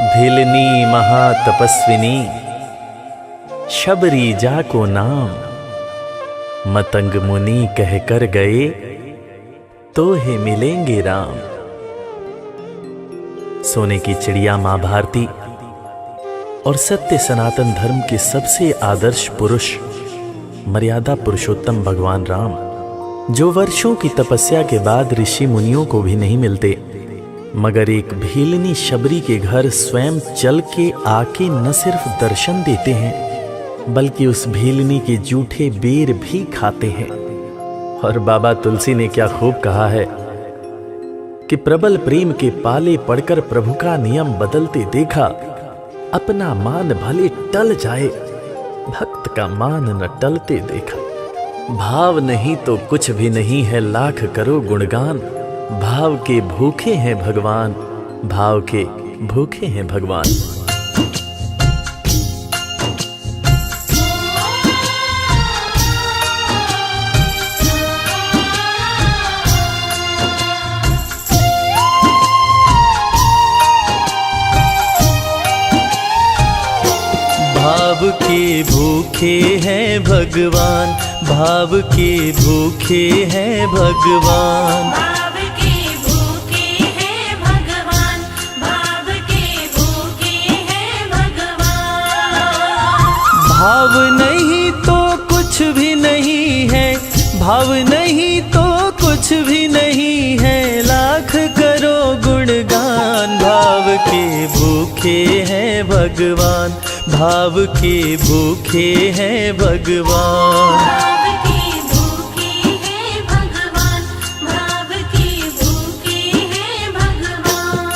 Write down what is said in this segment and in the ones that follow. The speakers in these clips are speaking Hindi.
भिलनी महातपस्विनी शबरी जाको नाम, मतंग मुनि कह कर गए तो हे मिलेंगे राम। सोने की चिड़िया मां भारती और सत्य सनातन धर्म के सबसे आदर्श पुरुष मर्यादा पुरुषोत्तम भगवान राम, जो वर्षों की तपस्या के बाद ऋषि मुनियों को भी नहीं मिलते, मगर एक भीलनी शबरी के घर स्वयं चल के आके न सिर्फ दर्शन देते हैं बल्कि उस भीलनी के जूठे बेर भी खाते हैं। और बाबा तुलसी ने क्या खूब कहा है कि प्रबल प्रेम के पाले पड़कर प्रभु का नियम बदलते देखा, अपना मान भले टल जाए भक्त का मान न टलते देखा। भाव नहीं तो कुछ भी नहीं है, लाख करो गुणगान, भाव के भूखे हैं भगवान, भाव के भूखे हैं भगवान। भाव के भूखे हैं भगवान, भाव के भूखे हैं भगवान, भाव के भूखे हैं भगवान, भाव के भूखे हैं भगवान। भाव नहीं तो कुछ भी नहीं है, भाव नहीं तो कुछ भी नहीं है, लाख करो गुणगान। भाव के भूखे हैं भगवान, भाव के भूखे हैं भगवान। भाव के भूखे हैं भगवान, भाव के भूखे हैं भगवान।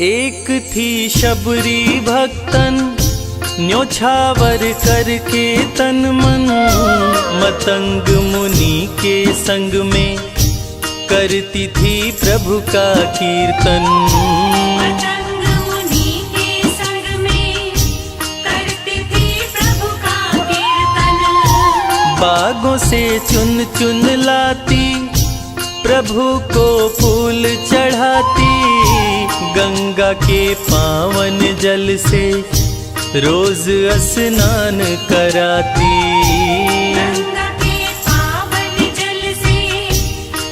एक थी शबरी भक्तन, न्योछावर करके तन मन, मतंग मुनि के संग में करती थी प्रभु का कीर्तन। मतंग मुनि के संग में करती थी प्रभु का कीर्तन। बागों से चुन चुन लाती, प्रभु को फूल चढ़ाती, गंगा के पावन जल से रोज स्नान कराती। गंगा के पावन जल से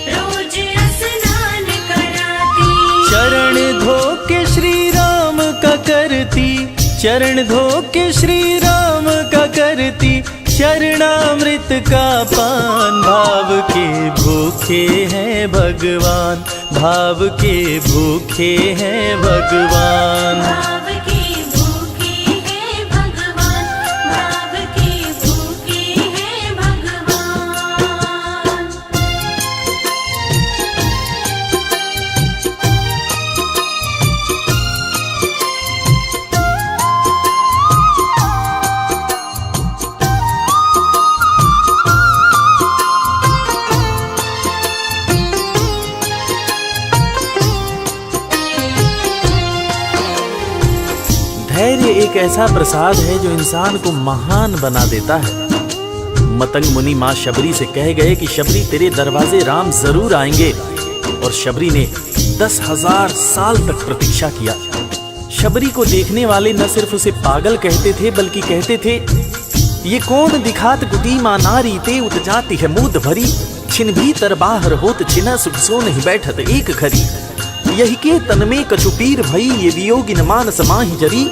रोज स्नान कराती। चरण धो के श्री राम का करती, चरण धो के श्री राम का करती, चरणामृत का पान। भाव के भूखे हैं भगवान, भाव के भूखे हैं भगवान। भाव के भूखे हैं भगवान, भाव के भूखे हैं भगवान। धैर्य एक ऐसा प्रसाद है जो इंसान को महान बना देता है। मतंग मुनि मां शबरी से कह गए कि शबरी तेरे दरवाजे राम जरूर आएंगे, और शबरी ने 10,000 साल तक प्रतीक्षा किया। शबरी को देखने वाले न सिर्फ उसे पागल कहते थे बल्कि कहते थे, ये कौन दिखात कुटी मां नारी ते उत जाती है मूद भरी, छिन भीतर बाहर होत छिना सुख सो नहीं बैठत एक घड़ी, यही के तन में कछुपीर भई ये वियोगिन मानस माहि जरी,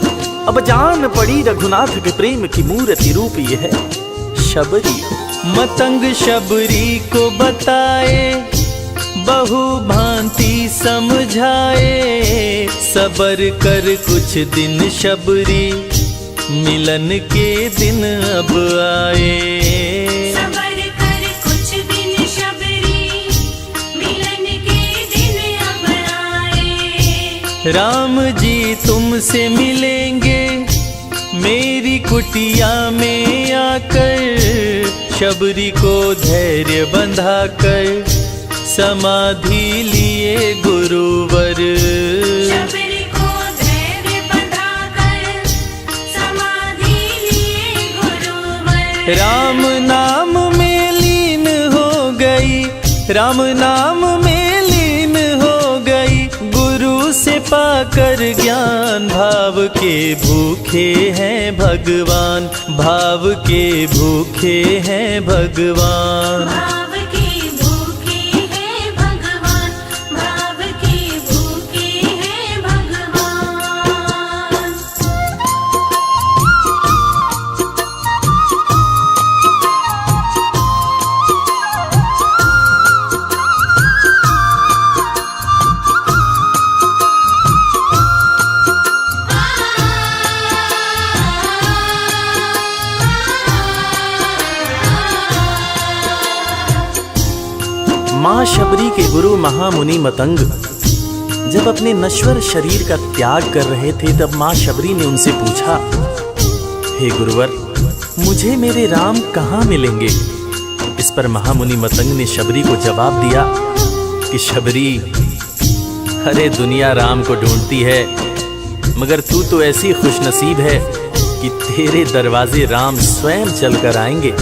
अब जान पड़ी रघुनाथ के प्रेम की मूर्ति रूप ये है शबरी। मतंग शबरी को बताए, बहु भांति समझाए, सबर कर कुछ दिन शबरी, मिलन के दिन अब आए। सबर कर कुछ दिन शबरी, मिलन के दिन अब आए। राम जी तुमसे मिलेंगे, मेरी कुटिया में आकर शबरी को धैर्य बंधा कर समाधि लिए गुरुवर। शबरी को धैर्य बंधाकर समाधि लिए गुरुवर। राम नाम में लीन हो गई, राम नाम में लीन हो गई, गुरु से पाकर ज्ञान। भाव के भूखे हैं भगवान, भाव के भूखे हैं भगवान। भाव के भूखे हैं भगवान, भाव के भूखे हैं भगवान। माँ शबरी के गुरु महामुनि मतंग जब अपने नश्वर शरीर का त्याग कर रहे थे, तब माँ शबरी ने उनसे पूछा, हे गुरुवर, मुझे मेरे राम कहाँ मिलेंगे? इस पर महामुनि मतंग ने शबरी को जवाब दिया कि शबरी, अरे दुनिया राम को ढूंढती है, मगर तू तो ऐसी खुशनसीब है कि तेरे दरवाजे राम स्वयं चलकर आएंगे।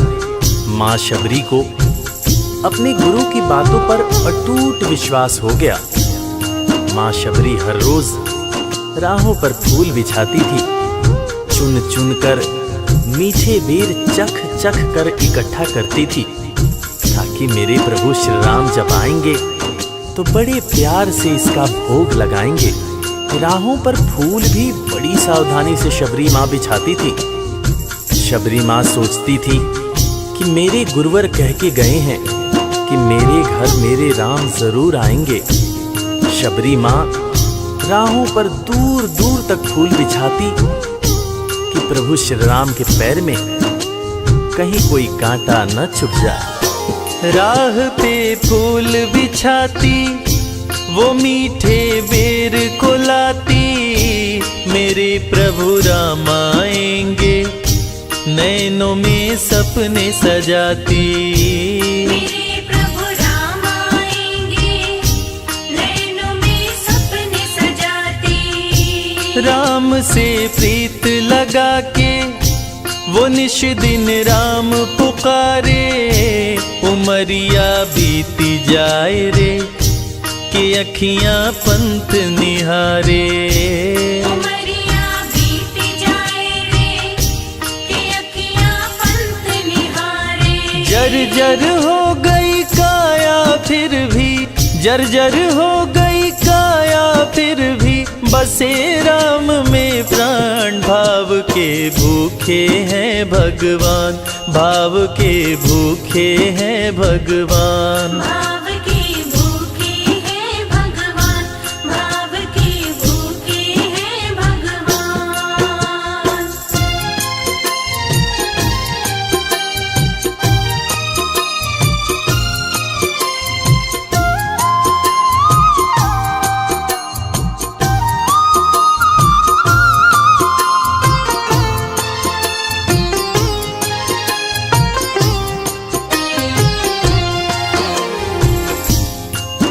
माँ शबरी को अपने गुरु की बातों पर अटूट विश्वास हो गया। माँ शबरी हर रोज राहों पर फूल बिछाती थी, चुन चुन कर मीठे बेर चख चख कर इकट्ठा करती थी, ताकि मेरे प्रभु श्री राम जब आएंगे तो बड़े प्यार से इसका भोग लगाएंगे। राहों पर फूल भी बड़ी सावधानी से शबरी माँ बिछाती थी। शबरी माँ सोचती थी कि मेरे गुरुवर कह के गए हैं कि मेरे घर मेरे राम जरूर आएंगे। शबरी माँ राहों पर दूर दूर तक फूल बिछाती कि प्रभु श्री राम के पैर में कहीं कोई कांटा न चुभ जाए। राह पे फूल बिछाती, वो मीठे बेर को लाती, मेरे प्रभु राम आएंगे, नैनों में सपने सजाती। मेरे प्रभु राम आएंगे, नैनों में सपने सजाती। राम से प्रीत लगा के वो निश दिन राम पुकारे, उमरिया बीती जाए रे कि अखियां पंथ निहारे। उमरिया बीती जाए रे कि अखियां पंथ निहारे। जर्जर हो गई काया फिर भी, जर्जर हो गई काया फिर भी, बसे राम में प्राण। भाव के भूखे हैं भगवान, भाव के भूखे हैं भगवान। भाव के भूखे हैं भगवान, भाव के भूखे हैं भगवान।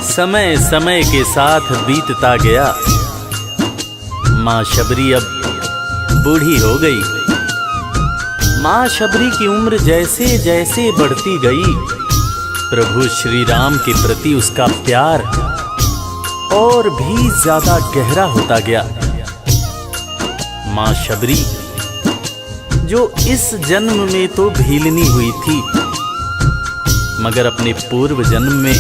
समय समय के साथ बीतता गया। माँ शबरी अब बूढ़ी हो गई। माँ शबरी की उम्र जैसे जैसे बढ़ती गई, प्रभु श्री राम के प्रति उसका प्यार और भी ज्यादा गहरा होता गया। माँ शबरी जो इस जन्म में तो भीलनी हुई थी, मगर अपने पूर्व जन्म में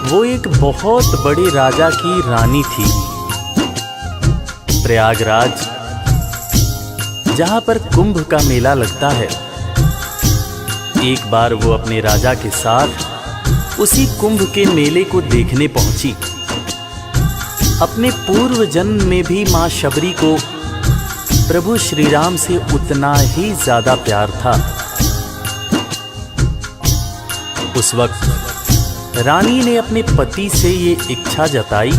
वो एक बहुत बड़े राजा की रानी थी। प्रयागराज, जहां पर कुंभ का मेला लगता है, एक बार वो अपने राजा के साथ उसी कुंभ के मेले को देखने पहुंची। अपने पूर्व जन्म में भी मां शबरी को प्रभु श्री राम से उतना ही ज्यादा प्यार था। उस वक्त रानी ने अपने पति से ये इच्छा जताई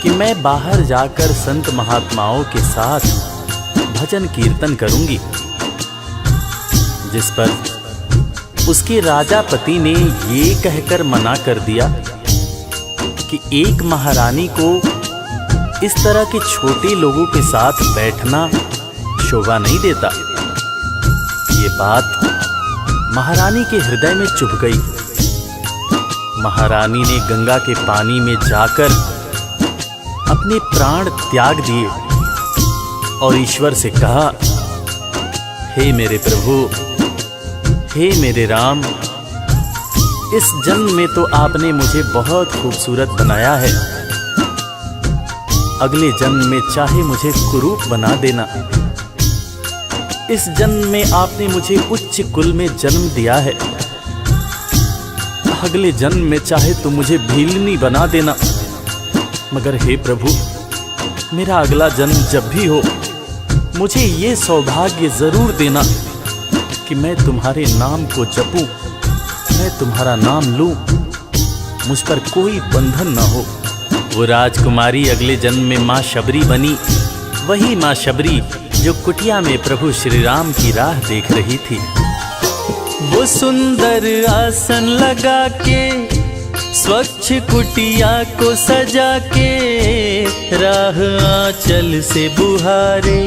कि मैं बाहर जाकर संत महात्माओं के साथ भजन कीर्तन करूंगी, जिस पर उसके राजा पति ने ये कहकर मना कर दिया कि एक महारानी को इस तरह के छोटे लोगों के साथ बैठना शोभा नहीं देता। ये बात महारानी के हृदय में चुभ गई। महारानी ने गंगा के पानी में जाकर अपने प्राण त्याग दिए और ईश्वर से कहा, हे मेरे प्रभु, हे मेरे राम, इस जन्म में तो आपने मुझे बहुत खूबसूरत बनाया है, अगले जन्म में चाहे मुझे कुरूप बना देना। इस जन्म में आपने मुझे उच्च कुल में जन्म दिया है, अगले जन्म में चाहे तो मुझे भीलनी बना देना। मगर हे प्रभु, मेरा अगला जन्म जब भी हो, मुझे ये सौभाग्य जरूर देना कि मैं तुम्हारे नाम को जपूं, मैं तुम्हारा नाम लूं, मुझ पर कोई बंधन न हो। वो राजकुमारी अगले जन्म में माँ शबरी बनी, वही माँ शबरी जो कुटिया में प्रभु श्री राम की राह देख रही थी। वो सुंदर आसन लगा के, स्वच्छ कुटिया को सजा के, राह आंचल से बुहारे,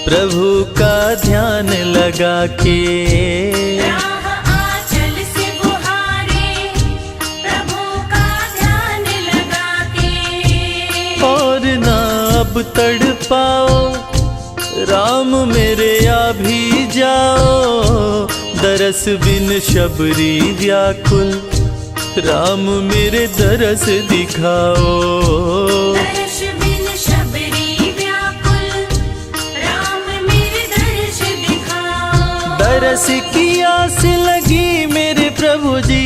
प्रभु का ध्यान लगा के। राह आंचल से बुहारे, प्रभु का ध्यान लगा के। और ना अब तड़पाओ, राम मेरे आ भी जाओ, दरस बिन शबरी व्याकुल, राम मेरे दरस दिखाओ। दर्श बिन शबरी व्याकुल, राम मेरे दर्श दिखाओ। दरस की आस लगी मेरे प्रभु जी,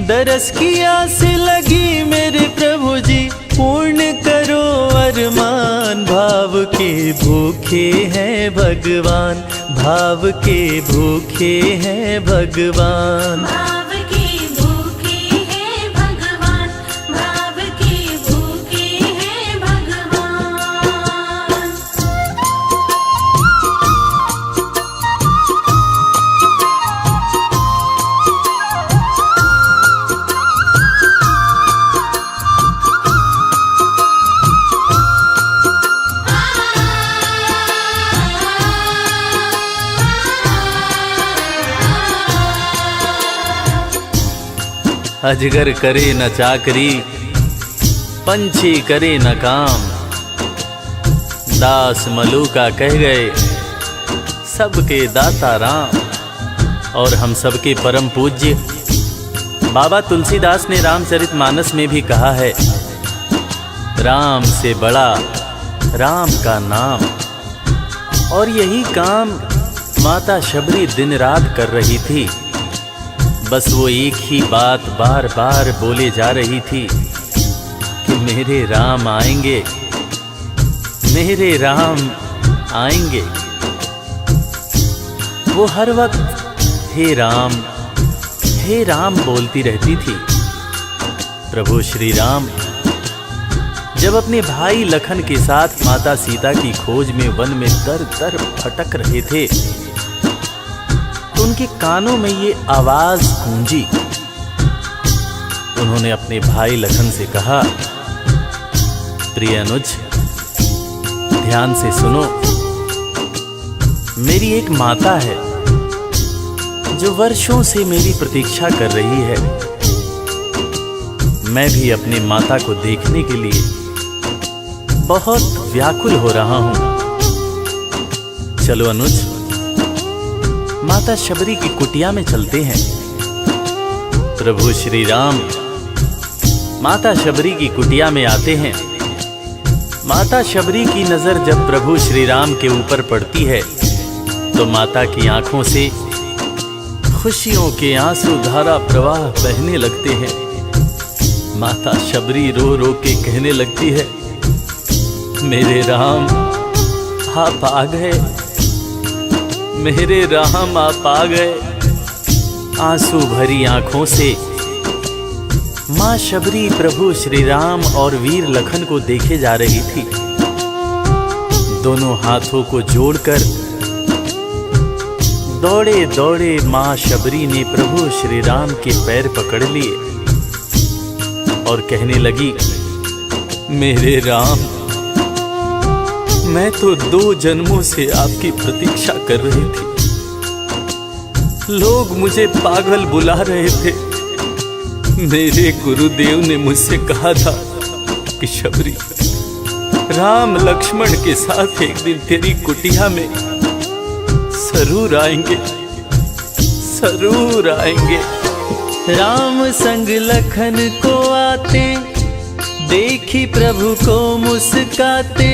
दरस की आस लगी मेरे प्रभु जी, पूर्ण करो अरमान। भाव के भूखे हैं भगवान, भाव के भूखे हैं भगवान। भाव के भूखे हैं भगवान, भाव के भूखे हैं भगवान। अजगर करे न चाकरी, पंछी करे न काम, दास मलूका कह गए सबके दाता राम। और हम सबके परम पूज्य बाबा तुलसीदास ने रामचरितमानस में भी कहा है, राम से बड़ा राम का नाम। और यही काम माता शबरी दिन रात कर रही थी। बस वो एक ही बात बार बार बोले जा रही थी कि मेरे राम आएंगे, मेरे राम आएंगे। वो हर वक्त हे राम बोलती रहती थी। प्रभु श्री राम जब अपने भाई लखन के साथ माता सीता की खोज में वन में दर दर भटक रहे थे, तो उनके कानों में ये आवाज गूंजी। उन्होंने अपने भाई लखन से कहा, प्रिय अनुज, ध्यान से सुनो। मेरी एक माता है जो वर्षों से मेरी प्रतीक्षा कर रही है। मैं भी अपनी माता को देखने के लिए बहुत व्याकुल हो रहा हूं। चलो अनुज, माता शबरी की कुटिया में चलते हैं। प्रभु श्री राम माता शबरी की कुटिया में आते हैं। माता शबरी की नजर जब प्रभु श्री राम के ऊपर पड़ती है तो माता की आंखों से खुशियों के आंसू धारा प्रवाह बहने लगते हैं। माता शबरी रो रो के कहने लगती है, मेरे राम आप आ गए, मेरे राम आप आ गए। आंसू भरी आंखों से मां शबरी प्रभु श्री राम और वीर लखन को देखे जा रही थी। दोनों हाथों को जोड़कर दौड़े दौड़े माँ शबरी ने प्रभु श्री राम के पैर पकड़ लिए और कहने लगी, मेरे राम, मैं तो 2 जन्मों से आपकी प्रतीक्षा कर रही थी। लोग मुझे पागल बुला रहे थे। मेरे गुरुदेव ने मुझसे कहा था कि शबरी, राम लक्ष्मण के साथ एक दिन तेरी कुटिया में जरूर आएंगे, जरूर आएंगे। राम संग लखन को आते, देखी प्रभु को मुस्काते,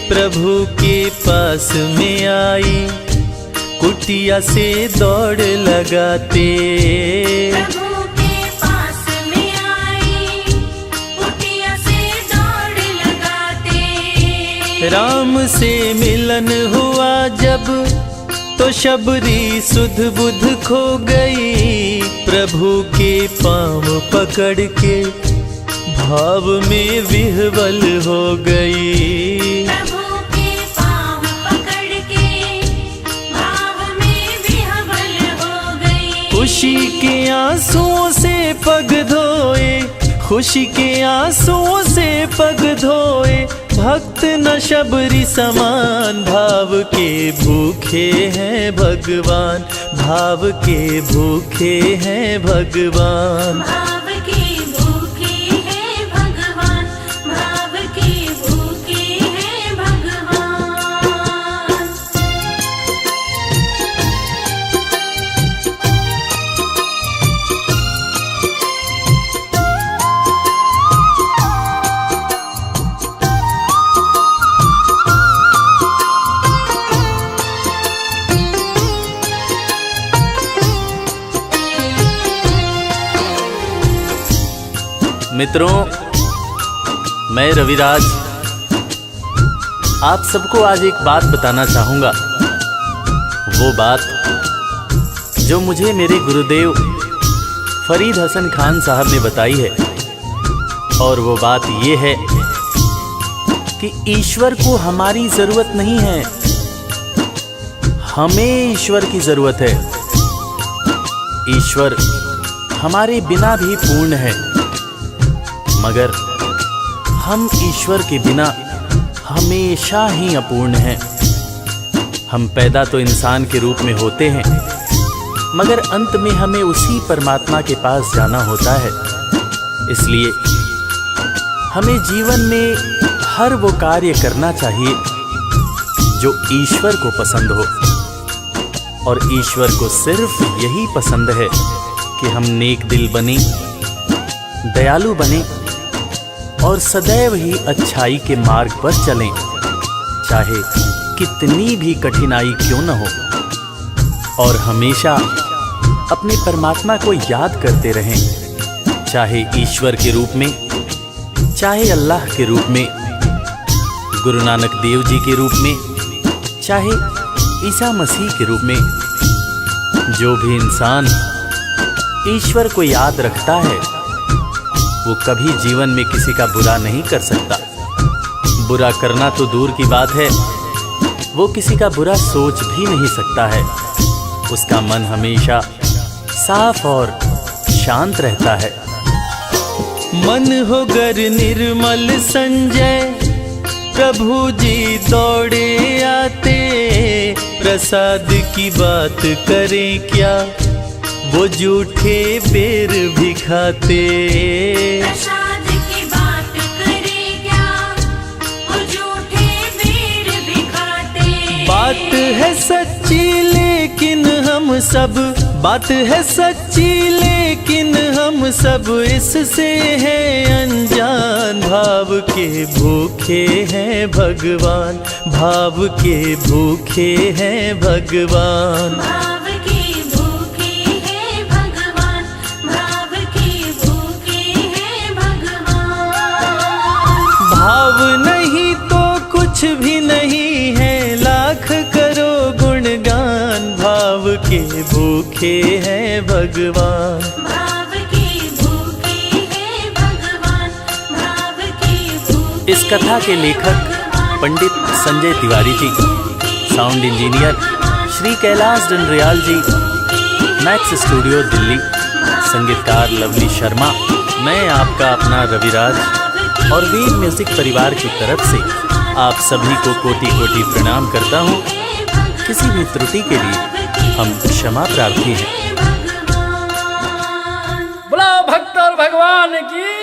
प्रभु के पास में आई, कुटिया से दौड़ लगाते। प्रभु के पास में आई, कुटिया से दौड़ लगाते। राम से मिलन हुआ जब, तो शबरी सुध बुध खो गई, प्रभु के पाँव पकड़ के भाव में विह्वल हो गई। प्रभु के पाँव पकड़ के भाव में विह्वल हो गई। खुशी के आंसुओं से पग धोए, खुशी के आंसुओं से पग धोए, भक्त न शबरी समान, भाव के भूखे हैं भगवान, भाव के भूखे हैं भगवान। भाव के भूखे हैं भगवान, भाव के भूखे हैं भगवान। मित्रों, मैं रविराज आप सबको आज एक बात बताना चाहूंगा। वो बात जो मुझे मेरे गुरुदेव फरीद हसन खान साहब ने बताई है, और वो बात ये है कि ईश्वर को हमारी जरूरत नहीं है, हमें ईश्वर की जरूरत है। ईश्वर हमारे बिना भी पूर्ण है, मगर हम ईश्वर के बिना हमेशा ही अपूर्ण हैं। हम पैदा तो इंसान के रूप में होते हैं, मगर अंत में हमें उसी परमात्मा के पास जाना होता है। इसलिए हमें जीवन में हर वो कार्य करना चाहिए जो ईश्वर को पसंद हो, और ईश्वर को सिर्फ यही पसंद है कि हम नेक दिल बने, दयालु बने और सदैव ही अच्छाई के मार्ग पर चलें, चाहे कितनी भी कठिनाई क्यों न हो, और हमेशा अपने परमात्मा को याद करते रहें, चाहे ईश्वर के रूप में, चाहे अल्लाह के रूप में, गुरु नानक देव जी के रूप में, चाहे ईसा मसीह के रूप में। जो भी इंसान ईश्वर को याद रखता है, वो कभी जीवन में किसी का बुरा नहीं कर सकता। बुरा करना तो दूर की बात है, वो किसी का बुरा सोच भी नहीं सकता है। उसका मन हमेशा साफ और शांत रहता है। मन हो गर निर्मल संजय, प्रभु जी दौड़े आते, प्रसाद की बात करें क्या, वो जूठे बेर भी खाते। प्रसाद की बात करें क्या, वो जूठे बेर भी खाते। बात है सच्ची लेकिन हम सब, बात है सच्ची लेकिन हम सब इससे हैं अनजान। भाव के भूखे हैं भगवान, भाव के भूखे हैं भगवान। भाव के भूखे हैं भगवान, भाव के भूखे हैं भगवान। भाव नहीं तो कुछ भी नहीं है, लाख करो गुणगान। भाव के भूखे हैं भगवान, भाव के भूखे हैं भगवान, भाव के भूखे। इस कथा के लेखक पंडित संजय तिवारी जी, साउंड इंजीनियर श्री कैलाश डंडरियाल जी, मैक्स स्टूडियो दिल्ली। संगीतकार लवली शर्मा। मैं आपका अपना रविराज और वीर म्यूजिक परिवार की तरफ से आप सभी को कोटि कोटि प्रणाम करता हूँ। किसी भी त्रुटि के लिए हम क्षमा प्रार्थी हैं। बोला भक्त और भगवान की